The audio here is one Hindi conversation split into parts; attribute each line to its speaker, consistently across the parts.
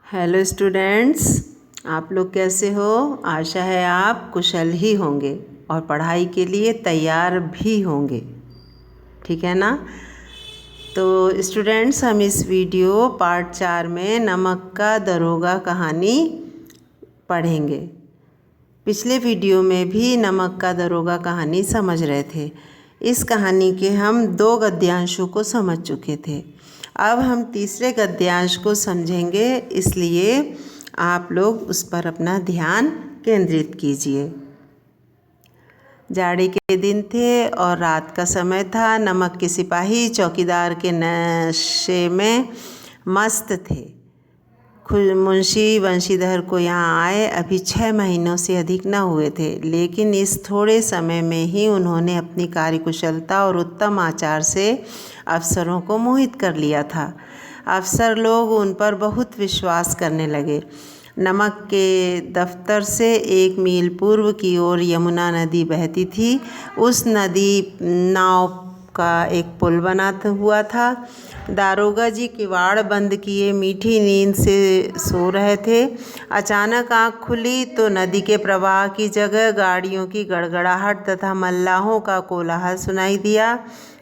Speaker 1: हेलो स्टूडेंट्स, आप लोग कैसे हो। आशा है आप कुशल ही होंगे और पढ़ाई के लिए तैयार भी होंगे, ठीक है ना। तो स्टूडेंट्स, हम इस वीडियो पार्ट 4 में नमक का दरोगा कहानी पढ़ेंगे। पिछले वीडियो में भी नमक का दरोगा कहानी समझ रहे थे। इस कहानी के हम 2 गद्यांशों को समझ चुके थे। अब हम तीसरे गद्यांश को समझेंगे, इसलिए आप लोग उस पर अपना ध्यान केंद्रित कीजिए। जाड़े के दिन थे और रात का समय था। नमक के सिपाही चौकीदार के नशे में मस्त थे। मुंशी वंशीधर को यहाँ आए अभी 6 महीनों से अधिक न हुए थे, लेकिन इस थोड़े समय में ही उन्होंने अपनी कार्यकुशलता और उत्तम आचार से अफसरों को मोहित कर लिया था। अफसर लोग उन पर बहुत विश्वास करने लगे। नमक के दफ्तर से 1 मील पूर्व की ओर यमुना नदी बहती थी। उस नदी नाव का एक पुल बना हुआ था। दारोगा जी किवाड़ बंद किए मीठी नींद से सो रहे थे। अचानक आँख खुली तो नदी के प्रवाह की जगह गाड़ियों की गड़गड़ाहट तथा मल्लाहों का कोलाहल सुनाई दिया।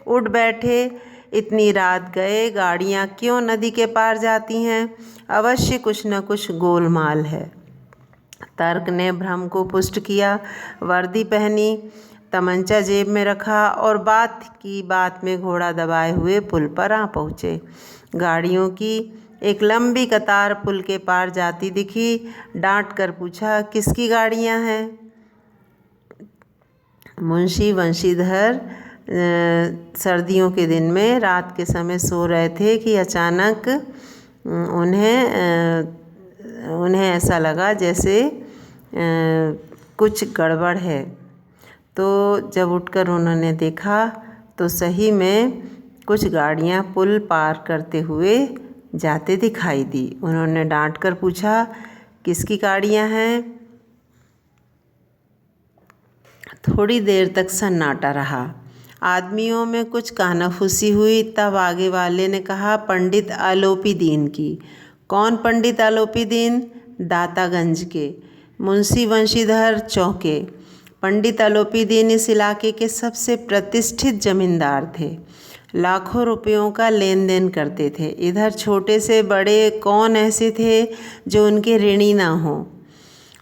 Speaker 1: उठ बैठे। इतनी रात गए, गाड़ियाँ क्यों नदी के पार जाती हैं? अवश्य कुछ न कुछ गोलमाल है। तर्क ने भ्रम को पुष्ट किया। वर्दी पहनी, तमंचा जेब में रखा और बात की बात में घोड़ा दबाए हुए पुल पर आ पहुँचे। गाड़ियों की एक लंबी कतार पुल के पार जाती दिखी। डांट कर पूछा, किसकी गाड़ियाँ हैं? मुंशी वंशीधर सर्दियों के दिन में रात के समय सो रहे थे कि अचानक उन्हें ऐसा लगा जैसे कुछ गड़बड़ है। तो जब उठकर उन्होंने देखा तो सही में कुछ गाड़ियां पुल पार करते हुए जाते दिखाई दी। उन्होंने डांट कर पूछा, किसकी गाड़ियां हैं? थोड़ी देर तक सन्नाटा रहा। आदमियों में कुछ कानाफूसी हुई। तब आगे वाले ने कहा, पंडित आलोपी दीन की। कौन पंडित आलोपी दीन? दातागंज के। मुंशी वंशीधर चौंके। पंडित आलोपी दीन इस इलाके के सबसे प्रतिष्ठित जमींदार थे। लाखों रुपयों का लेन देन करते थे। इधर छोटे से बड़े कौन ऐसे थे जो उनके ऋणी ना हों।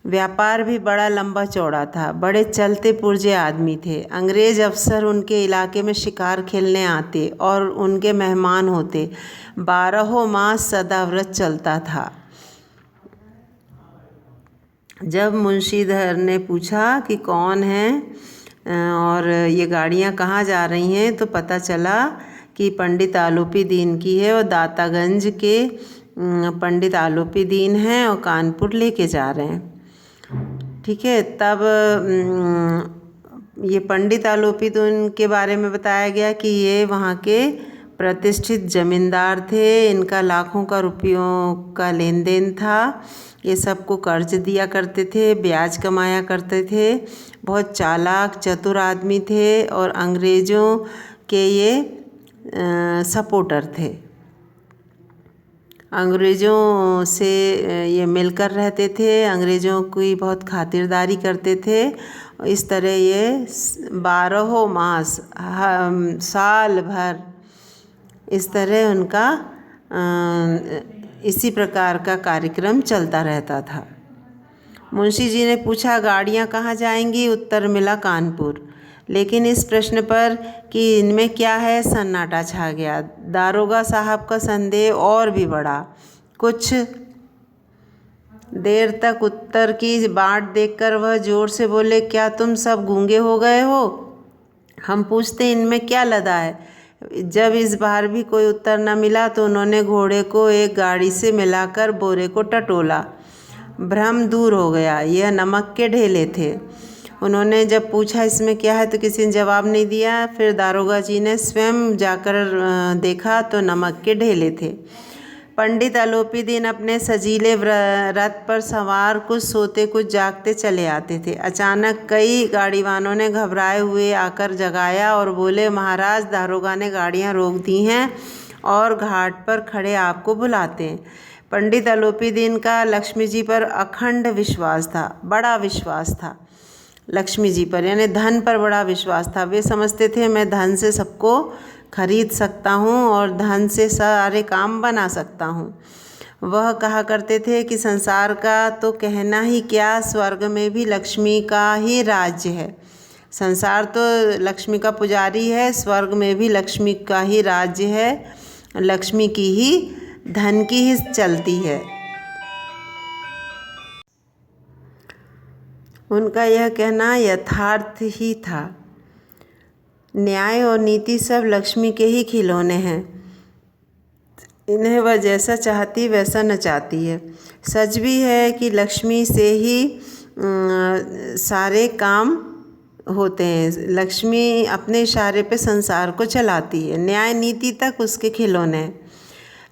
Speaker 1: व्यापार भी बड़ा लंबा चौड़ा था। बड़े चलते पुर्जे आदमी थे। अंग्रेज अफसर उनके इलाके में शिकार खेलने आते और उनके मेहमान होते। 12 मास सदाव्रत चलता था। जब मुंशीधर ने पूछा कि कौन है और ये गाड़ियाँ कहाँ जा रही हैं, तो पता चला कि पंडित आलोपी दीन की है और दातागंज के पंडित आलोपी दीन हैं और कानपुर लेके जा रहे हैं। ठीक है। तब ये पंडित आलोपी दीन के बारे में बताया गया कि ये वहाँ के प्रतिष्ठित जमींदार थे। इनका लाखों का रुपयों का लेन देन था। ये सबको कर्ज दिया करते थे, ब्याज कमाया करते थे। बहुत चालाक चतुर आदमी थे और अंग्रेज़ों के ये सपोर्टर थे। अंग्रेज़ों से ये मिलकर रहते थे, अंग्रेज़ों की बहुत खातिरदारी करते थे। इस तरह ये 12 मास साल भर इस तरह उनका इसी प्रकार का कार्यक्रम चलता रहता था। मुंशी जी ने पूछा, गाड़ियाँ कहाँ जाएंगी? उत्तर मिला, कानपुर। लेकिन इस प्रश्न पर कि इनमें क्या है, सन्नाटा छा गया। दारोगा साहब का संदेह और भी बढ़ा। कुछ देर तक उत्तर की बाट देखकर वह जोर से बोले, क्या तुम सब गूंगे हो गए हो? हम पूछते इनमें क्या लदा है। जब इस बार भी कोई उत्तर न मिला तो उन्होंने घोड़े को एक गाड़ी से मिलाकर बोरे को टटोला। भ्रम दूर हो गया। यह नमक के ढेले थे। उन्होंने जब पूछा इसमें क्या है तो किसी ने जवाब नहीं दिया। फिर दारोगा जी ने स्वयं जाकर देखा तो नमक के ढेले थे। पंडित आलोपी दीन अपने सजीले रथ पर सवार कुछ सोते कुछ जागते चले आते थे। अचानक कई गाड़ीवानों ने घबराए हुए आकर जगाया और बोले, महाराज, दारोगा ने गाड़ियां रोक दी हैं और घाट पर खड़े आपको बुलाते हैं। पंडित आलोपीदीन का लक्ष्मी जी पर अखंड विश्वास था, बड़ा विश्वास था लक्ष्मी जी पर, यानी धन पर बड़ा विश्वास था। वे समझते थे मैं धन से सबको खरीद सकता हूँ और धन से सारे काम बना सकता हूँ। वह कहा करते थे कि संसार का तो कहना ही क्या, स्वर्ग में भी लक्ष्मी का ही राज्य है। संसार तो लक्ष्मी का पुजारी है, स्वर्ग में भी लक्ष्मी का ही राज्य है, लक्ष्मी की ही, धन की ही चलती है। उनका यह कहना यथार्थ ही था। न्याय और नीति सब लक्ष्मी के ही खिलौने हैं, इन्हें वह जैसा चाहती वैसा नचाती है। सच भी है कि लक्ष्मी से ही सारे काम होते हैं। लक्ष्मी अपने इशारे पे संसार को चलाती है, न्याय नीति तक उसके खिलौने हैं।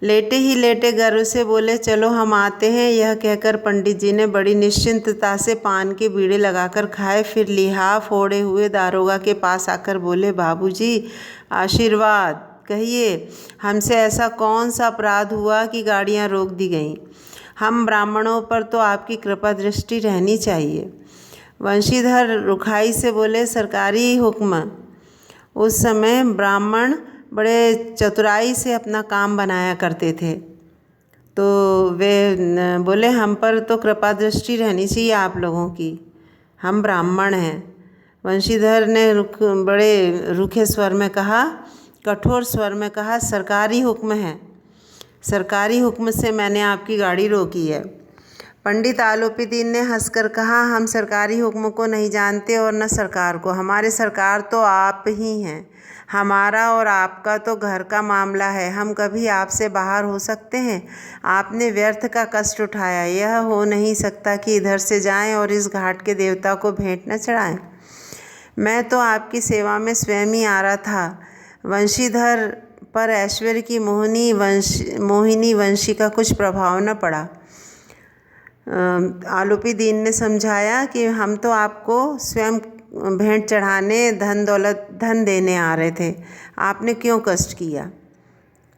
Speaker 1: लेटे ही लेटे गर्व से बोले चलो हम आते हैं। यह कहकर पंडित जी ने बड़ी निश्चिंतता से पान के बीड़े लगाकर खाए। फिर लिहाफ ओढ़े हुए दारोगा के पास आकर बोले बाबूजी आशीर्वाद कहिए, हमसे ऐसा कौन सा अपराध हुआ कि गाड़ियां रोक दी गईं? हम ब्राह्मणों पर तो आपकी कृपा दृष्टि रहनी चाहिए। वंशीधर रुखाई से बोले सरकारी हुक्म। उस समय ब्राह्मण बड़े चतुराई से अपना काम बनाया करते थे, तो वे बोले हम पर तो कृपा दृष्टि रहनी चाहिए आप लोगों की, हम ब्राह्मण हैं। वंशीधर ने बड़े रूखे स्वर में कहा, कठोर स्वर में कहा सरकारी हुक्म है, सरकारी हुक्म से मैंने आपकी गाड़ी रोकी है। पंडित आलोपीदीन ने हंसकर कहा हम सरकारी हुक्म को नहीं जानते और न सरकार को, हमारे सरकार तो आप ही हैं। हमारा और आपका तो घर का मामला है, हम कभी आपसे बाहर हो सकते हैं? आपने व्यर्थ का कष्ट उठाया, यह हो नहीं सकता कि इधर से जाएं और इस घाट के देवता को भेंट न चढ़ाएं। मैं तो आपकी सेवा में स्वयं ही आ रहा था। वंशीधर पर ऐश्वर्य की मोहिनी वंशी का कुछ प्रभाव न पड़ा। आलोपीदीन ने समझाया कि हम तो आपको स्वयं भेंट चढ़ाने, धन देने आ रहे थे, आपने क्यों कष्ट किया?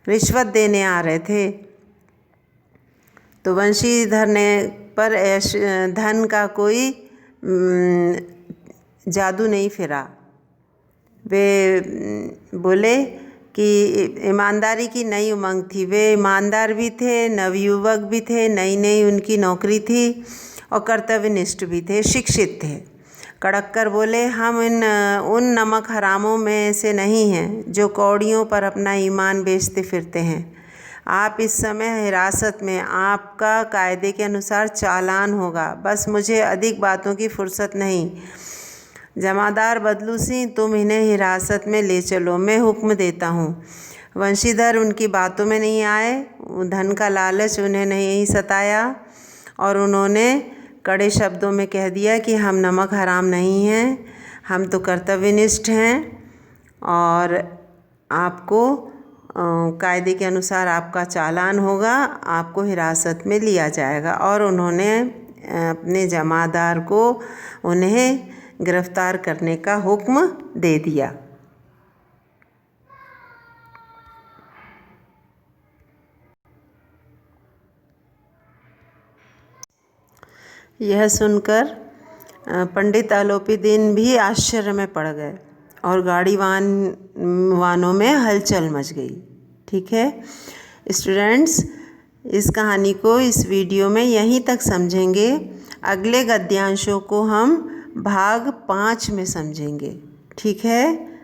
Speaker 1: रिश्वत देने आ रहे थे। तो वंशीधर ने पर धन का कोई जादू नहीं फिरा। वे बोले कि ईमानदारी की नई उमंग थी, वे ईमानदार भी थे, नवयुवक भी थे, नई नई उनकी नौकरी थी और कर्तव्यनिष्ठ भी थे, शिक्षित थे। कड़क कर बोले हम उन नमक हरामों में से नहीं हैं जो कौड़ियों पर अपना ईमान बेचते फिरते हैं। आप इस समय हिरासत में, आपका कायदे के अनुसार चालान होगा। बस मुझे अधिक बातों की फुर्सत नहीं। जमादार बदलू सिंह तुम इन्हें हिरासत में ले चलो, मैं हुक्म देता हूँ। वंशीधर उनकी बातों में नहीं आए, धन का लालच उन्हें नहीं सताया और उन्होंने कड़े शब्दों में कह दिया कि हम नमक हराम नहीं हैं, हम तो कर्तव्यनिष्ठ हैं और आपको कायदे के अनुसार आपका चालान होगा, आपको हिरासत में लिया जाएगा। और उन्होंने अपने जमादार को उन्हें गिरफ्तार करने का हुक्म दे दिया। यह सुनकर पंडित आलोपीदीन भी आश्चर्य में पड़ गए और वानों में हलचल मच गई। ठीक है स्टूडेंट्स, इस कहानी को इस वीडियो में यहीं तक समझेंगे। अगले गद्यांशों को हम भाग 5 में समझेंगे। ठीक है।